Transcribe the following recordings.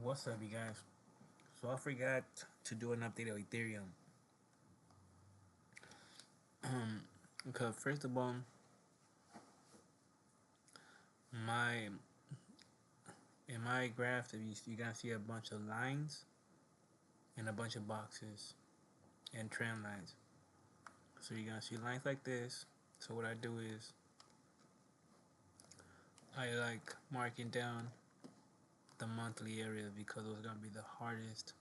What's up, you guys? So I forgot to do an update of Ethereum. Because first of all, my in my graph, if you guys see a bunch of lines and a bunch of boxes and trend lines. So you're gonna see lines like this. So what I do is I like marking down the monthly area because those are gonna be the hardest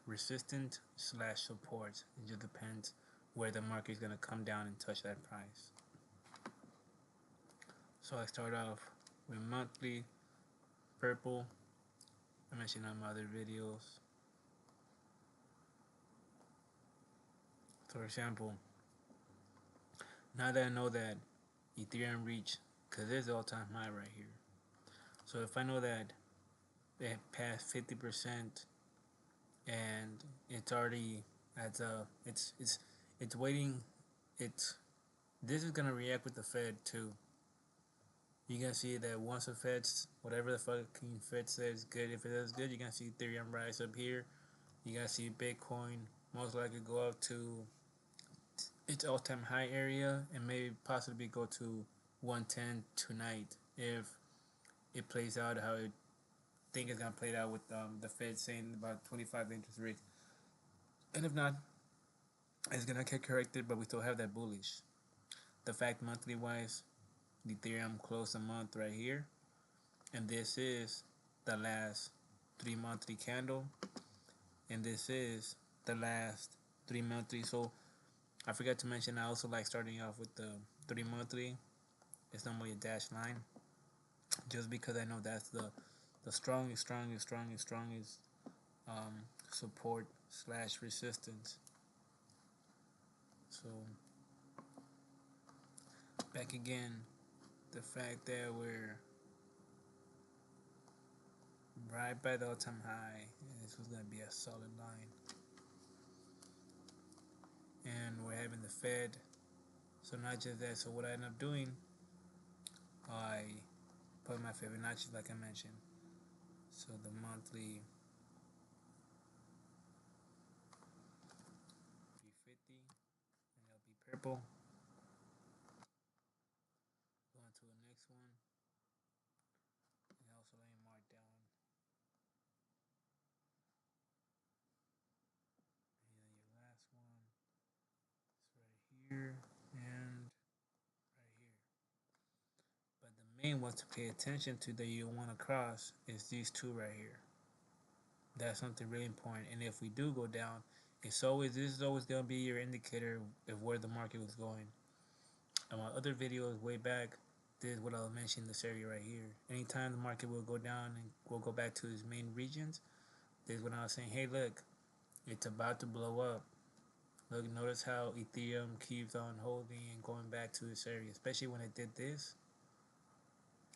resistant slash support. It just depends where the market is gonna come down and touch that price. So I start off with monthly purple. I mentioned on my other videos. For example, now that I know that Ethereum reached, because there's the all-time high right here. So if I know that it passed 50% and it's already at it's waiting, it's this is gonna react with the Fed too. You can see that once the Fed's whatever the fucking Fed says good, if it does good, you can see Ethereum rise up here. You gotta see Bitcoin most likely go up to its all-time high area and maybe possibly go to 110 tonight if it plays out how it think it's gonna play out with the Fed saying about 25 interest rates. And if not, it's gonna get corrected, but we still have that bullish. The fact monthly wise, the Ethereum closed a month right here, and this is the last 3 monthly candle, and this is the last 3 monthly. So I forgot to mention I also like starting off with the 3 monthly. It's normally a dash line, just because I know that's the strongest support slash resistance. So back again, the fact that we're right by the all-time high, this was gonna be a solid line, and we're having the Fed. So not just that. So what I end up doing, I put my Fibonacci like I mentioned. So the monthly 350, and it'll be purple. Going to the next one, and also let me mark down your last one. It's right here and right here. But the main one to pay attention to that you want to cross is these two right here. That's something really important. And if we do go down, this is always gonna be your indicator of where the market was going. In my other videos way back, this is what I'll mention this area right here. Anytime the market will go down and will go back to its main regions, this is when I was saying, hey look, it's about to blow up. Look, notice how Ethereum keeps on holding and going back to this area, especially when it did this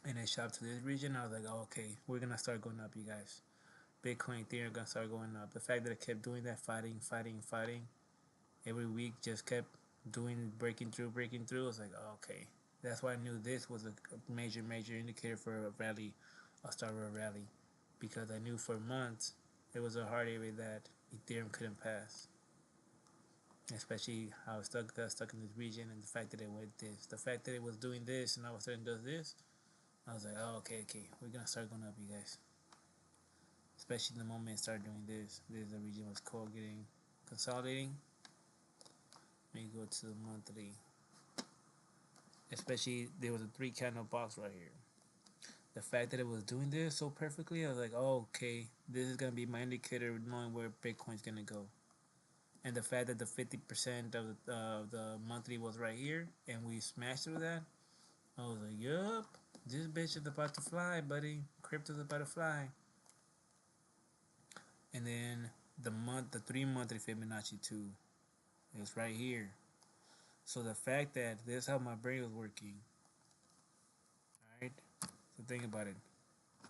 and it shot to this region. I was like, oh, okay, we're gonna start going up, you guys. Bitcoin, Ethereum gonna start going up. The fact that it kept doing that, fighting every week, just kept doing breaking through. I was like, oh, okay, that's why I knew this was a major indicator for a rally, a start of a rally, because I knew for months it was a hard area that Ethereum couldn't pass, especially how it got stuck in this region, and the fact that it went this, the fact that it was doing this, and all of a sudden does this. I was like, oh, okay, we're gonna start going up, you guys. Especially the moment it started doing this. The region was getting consolidating. Let me go to the monthly. Especially there was a 3 candle box right here. The fact that it was doing this so perfectly, I was like, oh, okay, this is gonna be my indicator of knowing where Bitcoin's gonna go. And the fact that the 50% of the monthly was right here, and we smashed through that, I was like, yup, this bitch is about to fly, buddy. Crypto's about to fly. And then the 3 monthly Fibonacci 2 is right here. So the fact that this is how my brain was working. Alright? So think about it. I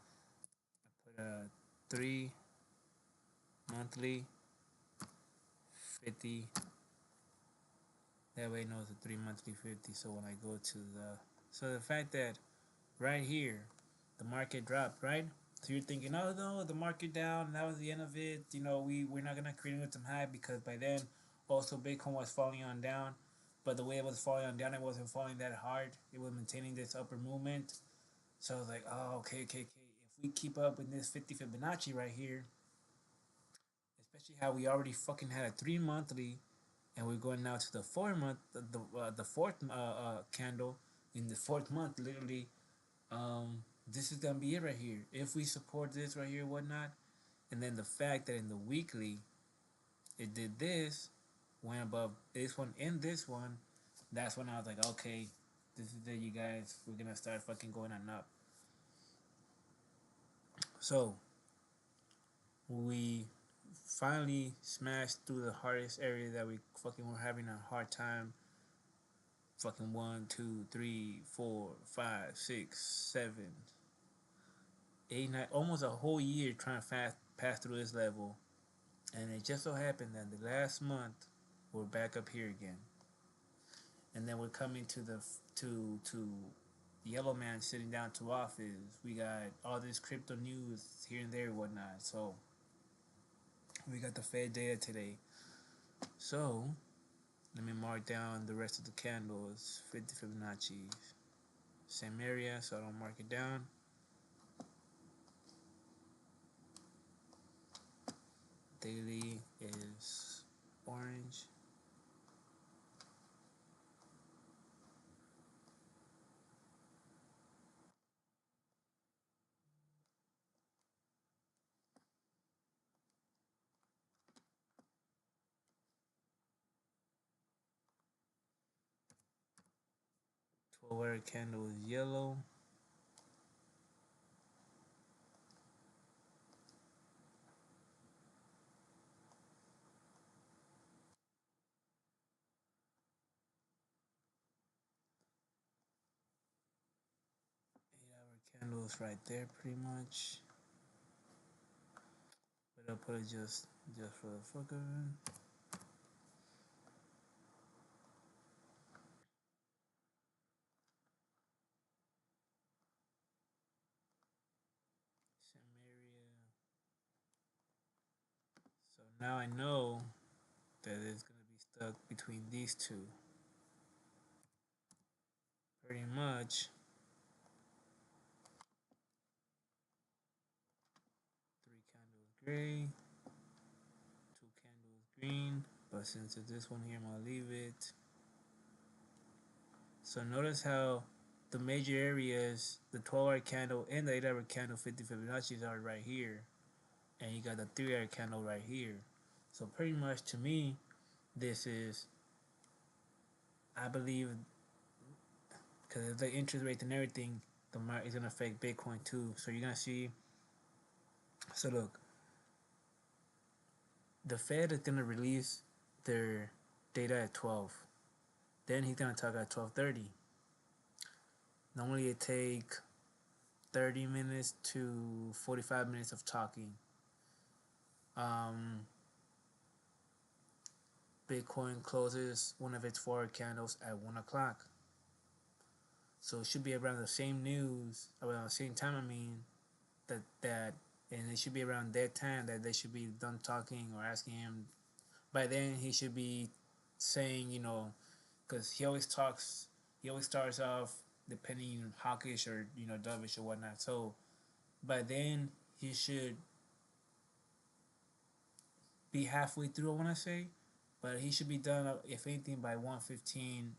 put a 3 monthly 50. That way it knows the 3 monthly 50. So when I go to the fact that right here the market dropped, right? So you're thinking, oh no, the market down, that was the end of it. You know, we're not gonna create a some high because by then also Bitcoin was falling on down, but the way it was falling on down, it wasn't falling that hard. It was maintaining this upper movement. So I was like, oh, okay. If we keep up with this 50 Fibonacci right here, especially how we already fucking had a 3 monthly, and we're going now to the 4 month, the fourth candle in the fourth month, literally. This is gonna be it right here. If we support this right here, whatnot, and then the fact that in the weekly it did this, went above this one and this one, that's when I was like, okay, this is it, you guys. We're gonna start fucking going on up. So we finally smashed through the hardest area that we fucking were having a hard time. Fucking 1, 2, 3, 4, 5, 6, 7, 8, 9, almost a whole year trying to pass through this level, and it just so happened that the last month we're back up here again, and then we're coming to the to Yellow Man sitting down to office. We got all this crypto news here and there and whatnot. So we got the Fed data today. So let me mark down the rest of the candles. 50 Fibonacci, same area, so I don't mark it down. Daily is orange. Twelve-hour candle is yellow. Candles right there, pretty much. But I'll put it just for the fuck of it. Same area. So now I know that it's gonna be stuck between these two. Pretty much. Three candles gray, two candles green. But since it's this one here, I'm gonna leave it. So notice how the major areas, the 12-hour candle and the 8-hour candle 50 Fibonacci's are right here. And you got the 3-hour candle right here. So pretty much to me, this is, I believe, because the interest rate and everything, the market is going to affect Bitcoin too. So you're going to see, so look, the Fed is going to release their data at 12. Then he's going to talk at 12:30. Normally it take 30 minutes to 45 minutes of talking. Bitcoin closes one of its 4 candles at 1 o'clock. So it should be around the same news, around the same time, I mean, that and it should be around that time that they should be done talking or asking him. By then he should be saying, because he always starts off depending hawkish or dovish or whatnot. So by then he should be halfway through, I want to say, but he should be done, if anything, by 1:15,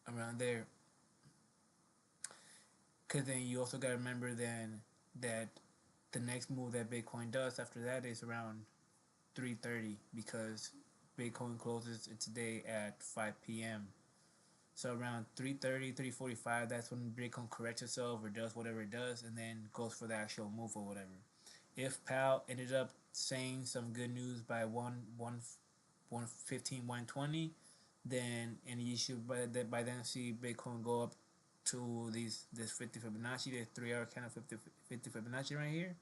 around there. Because then you also got to remember then that the next move that Bitcoin does after that is around 3:30, because Bitcoin closes its day at 5 p.m. So around 3:30, 3:45, that's when Bitcoin corrects itself or does whatever it does, and then goes for the actual move or whatever. If Powell ended up saying some good news by 1:15, 1:20, then and you should by then see Bitcoin go up to this 50 Fibonacci, this 3-hour kind of 50 Fibonacci right here,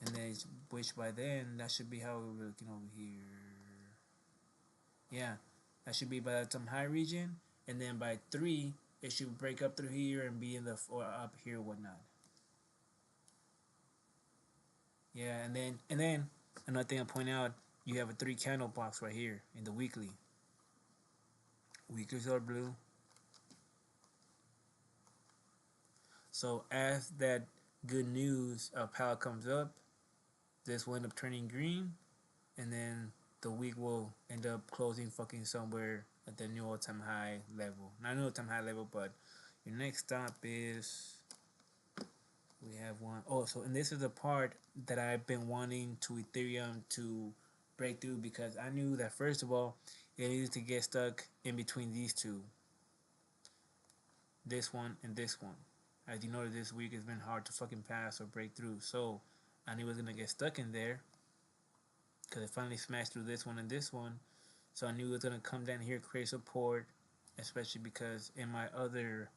and then which by then that should be how we're looking over here. Yeah, that should be by some high region, and then by 3 it should break up through here and be in the or up here or whatnot. Yeah, and then another thing I point out, you have a 3 candle box right here in the weekly. Weeklies are blue. So as that good news palette comes up, this will end up turning green, and then the week will end up closing fucking somewhere at the new all-time high level. Not new all-time high level, but your next stop is, we have one. Oh, so and this is the part that I've been wanting to Ethereum to break through, because I knew that first of all, it needed to get stuck in between these two, this one and this one. As you know, this week has been hard to fucking pass or break through. So I knew it was gonna get stuck in there because it finally smashed through this one and this one. So I knew it was gonna come down here, create support, especially because in my other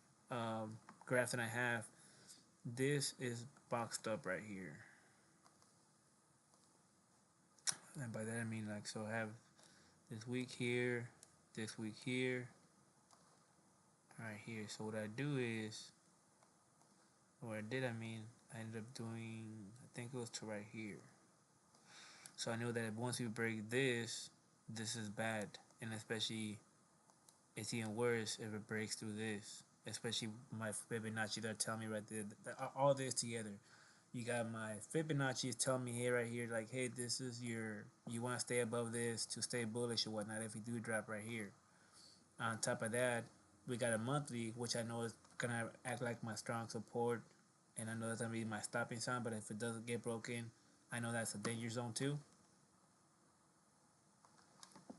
graph that I have, this is boxed up right here. And by that I mean, like, so I have this week here, this week here, right here. So what I do is, what I did, I mean, I ended up doing, I think it was to right here. So I know that once we break this, this is bad, and especially it's even worse if it breaks through this. Especially my Fibonacci that tell me right there, all this together. You got my Fibonacci is telling me here, right here, like, hey, this is your, you want to stay above this to stay bullish or whatnot. If we do drop right here, on top of that, we got a monthly, which I know is gonna act like my strong support, and I know that's gonna be my stopping sign. But if it doesn't get broken, I know that's a danger zone too.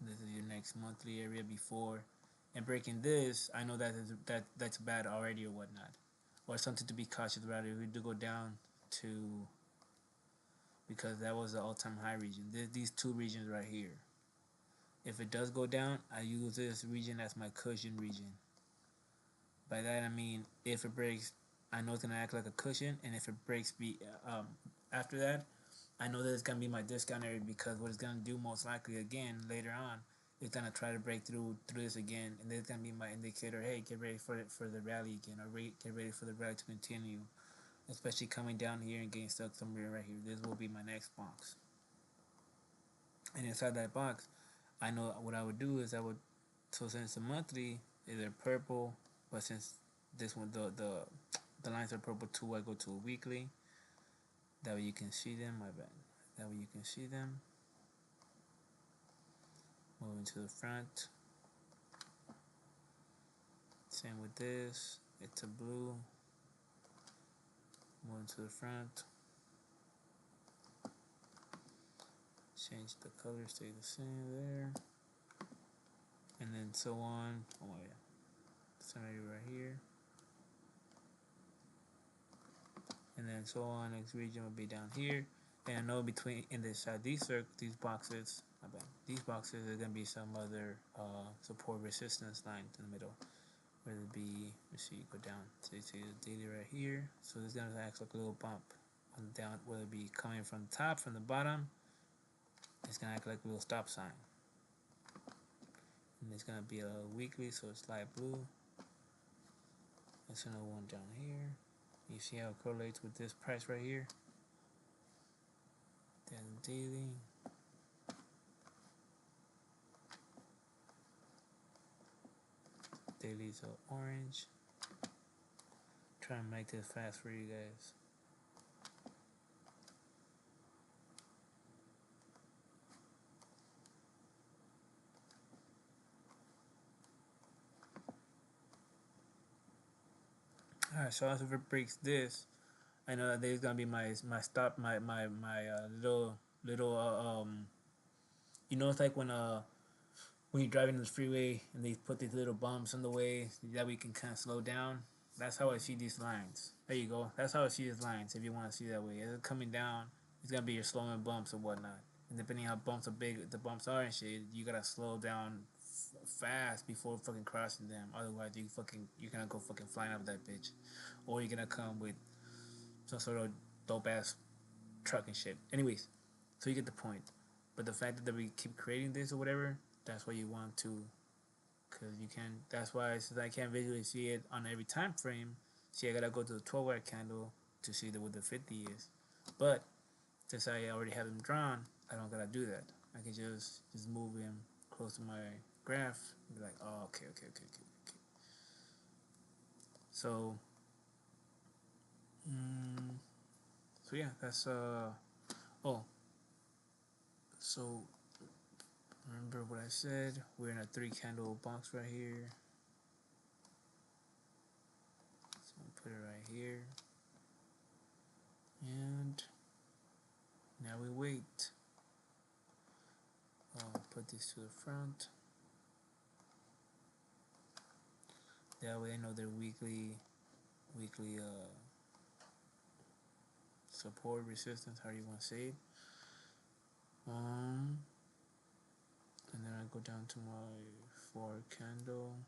This is your next monthly area before, and breaking this, I know that's bad already or whatnot, or something to be cautious about if we do go down to, because that was the all-time high region. These two regions right here. If it does go down, I use this region as my cushion region. By that I mean, if it breaks, I know it's gonna act like a cushion, and if it breaks, after that, I know that it's gonna be my discount area, because what it's gonna do most likely again later on, it's gonna try to break through this again, and it's gonna be my indicator. Hey, get ready for the rally again, or get ready for the rally to continue. Especially coming down here and getting stuck somewhere right here. This will be my next box, and inside that box, I know what I would do is I would. So since the monthly is a purple, but since this one the lines are purple too, I go to a weekly. That way you can see them. My bad. That way you can see them. Moving to the front. Same with this. It's a blue. Moving to the front. Change the color, stay the same there. And then so on. Oh yeah. Somebody right here. And then so on. Next region will be down here. And I know between in this these boxes, my bad. These boxes are gonna be some other support resistance line in the middle. Whether it be, let's see, go down. So you see the daily right here. So this is gonna act like a little bump on the down. Whether it be coming from the top, from the bottom, it's gonna act like a little stop sign. And it's gonna be a weekly, so it's light blue. That's another one down here. You see how it correlates with this price right here. Then daily. Daily's orange. Try and make this fast for you guys. Alright, so as if it breaks this, I know that there's gonna be my stop, my little you know, it's like when you're driving in the freeway and they put these little bumps in the way that we can kind of slow down. That's how I see these lines. There you go. That's how I see these lines. If you want to see that way, as it's coming down, it's gonna be your slowing bumps or whatnot. And depending how bumps are big, the bumps are and shit, you gotta slow down fast before fucking crossing them. Otherwise, you're gonna go fucking flying up that bitch, or you're gonna come with some sort of dope ass truck and shit. Anyways, so you get the point. But the fact that we keep creating this or whatever, that's why you want to, because you can. That's why, since I can't visually see it on every time frame, see, I gotta go to the 12-hour candle to see what the 50 is. But since I already have him drawn, I don't gotta do that. I can just move him close to my graph and be like, oh, okay. So, mm, so yeah, that's oh, so remember what I said? We're in a 3 candle box right here. So I'll put it right here, and now we wait. I'll put this to the front. That way I know their weekly support resistance, how you want to say it. And then I go down to my 4 candle.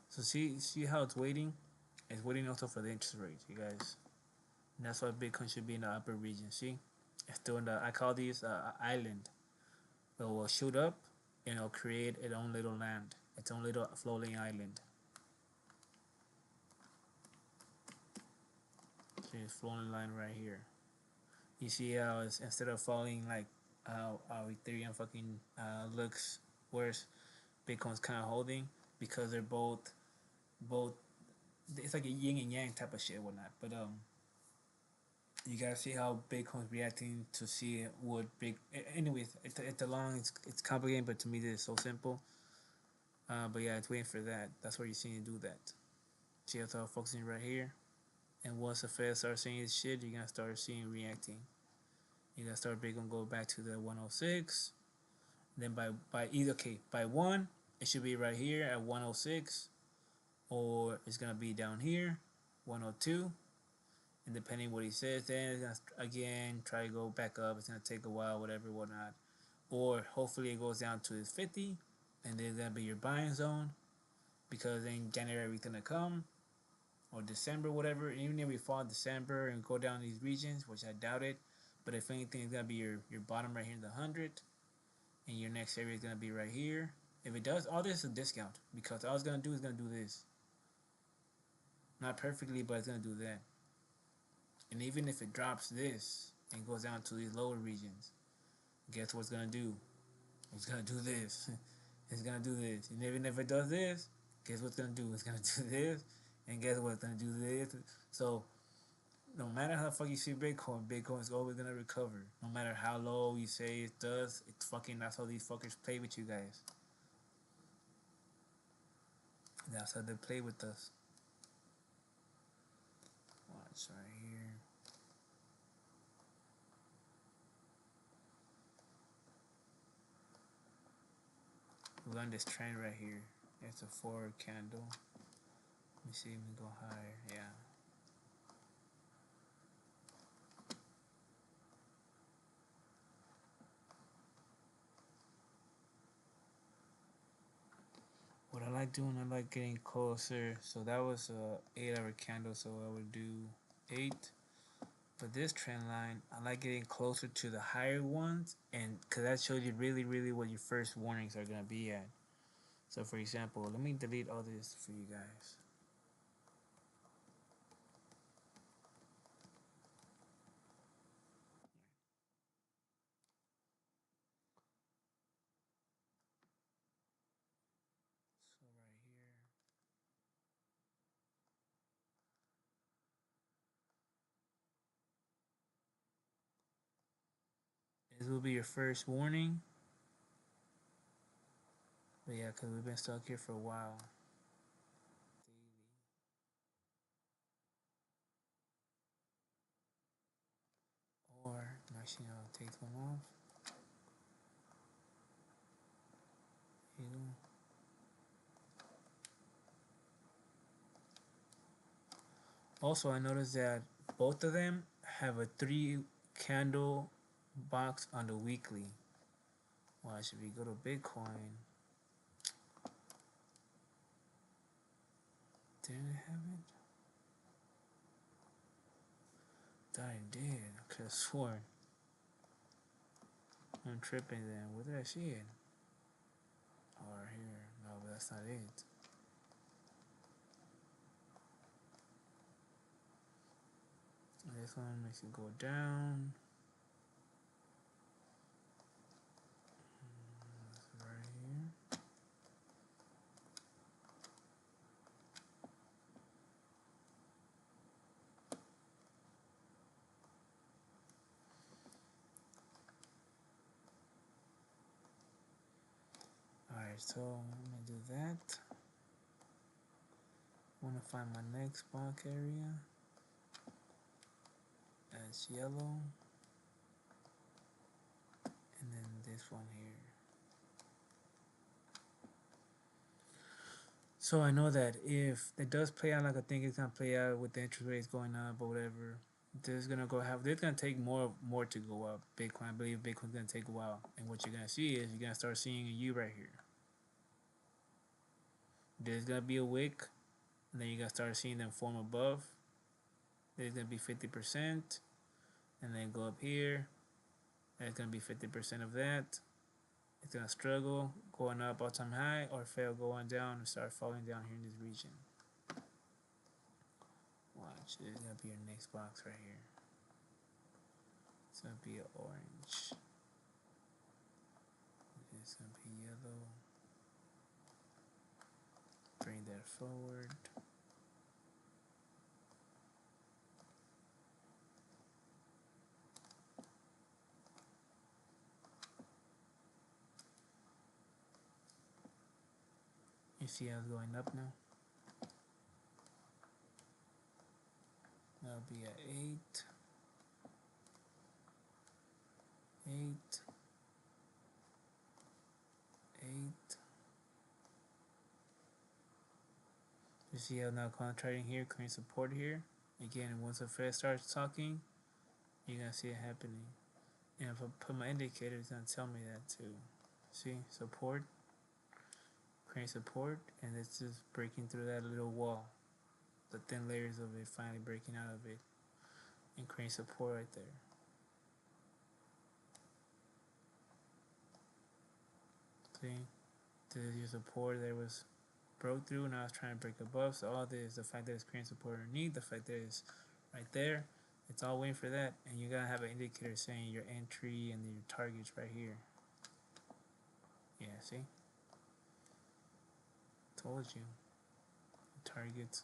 So see how it's waiting? It's waiting also for the interest rate, you guys. And that's why Bitcoin should be in the upper region. See, it's still in the, I call these island. It will shoot up and it'll create its own little land, its own little floating island. See, it's floating line right here. You see how it's, instead of falling like how Ethereum fucking looks worse, Bitcoin's kind of holding because they're both it's like a yin and yang type of shit and whatnot. But you gotta see how Bitcoin's reacting to see what big. Anyways, it's a long, it's complicated, but to me this is so simple. But yeah, it's waiting for that. That's where you're seeing it do that. See how it's all focusing right here. And once the Fed starts saying this shit, you're gonna start seeing reacting. You're gonna start Bitcoin go back to the 106. Then by either by 1, it should be right here at 106, or it's gonna be down here, 102. And depending what he says, then it's gonna again try to go back up. It's gonna take a while, whatever, whatnot. Or hopefully it goes down to 50, and then it's gonna be your buying zone, because in January it's gonna come, or December, whatever. And even if we fall in December and go down these regions, which I doubt it, but if anything, it's gonna be your bottom right here in the 100, and your next area is gonna be right here. If it does, all this is a discount, because all it's gonna do is gonna do this. Not perfectly, but it's gonna do that. And even if it drops this and goes down to these lower regions, guess what it's gonna do? It's gonna do this. It's gonna do this. And even if it does this, guess what it's gonna do? It's gonna do this. And guess what? It's gonna do this. So no matter how the fuck you see Bitcoin is always gonna recover. No matter how low you say it does, it's fucking, that's how these fuckers play with you guys. That's how they play with us. Watch right here. We're on this trend right here. It's a 4 candle. Let me see if we go higher. Yeah. What I like doing, I like getting closer. So that was a 8-hour candle, so I would do 8. But this trend line, I like getting closer to the higher ones, and because that shows you really what your first warnings are gonna be at. So for example, let me delete all this for you guys. So right here. This will be your first warning. But yeah, because we've been stuck here for a while. Or, actually, I'll take one off. Here you go. Also, I noticed that both of them have a 3 candle box on the weekly. Why should we go to Bitcoin? Didn't it have it? Thought I did. I could have sworn. I'm tripping then. Where did I see it? Oh, right here. No, but that's not it. this one makes it go down. Right here. Alright, so I'm gonna do that. I want to find my next block area. That's yellow. And then this one here. So I know that if it does play out like I think it's gonna play out with the interest rates going up or whatever, there's gonna take more to go up. Bitcoin, I believe Bitcoin's gonna take a while. And what you're gonna see is you're gonna start seeing a U right here. There's gonna be a wick, and then you're gonna start seeing them form above. There's gonna be 50%, and then go up here. There's gonna be 50% of that. It's gonna struggle, going up all time high, or fail going down and start falling down here in this region. Watch, this is gonna be your next box right here. It's gonna be an orange. It's gonna be yellow. Bring that forward. You see how it's going up now? That'll be at 8. 8. 8. You see how now contracting here, creating support here. Again, once the Fed starts talking, you're gonna see it happening. And if I put my indicator, it's gonna tell me that too. See, support, create support, and it's just breaking through that little wall. The thin layers of it finally breaking out of it and creating support right there. See, this is your support that was broke through. Now it's trying to break above. So all this, the fact that it's creating support underneath, the fact that it's right there, it's all waiting for that. And you gotta have an indicator saying your entry and your targets right here. Yeah, see? Told you. Targets.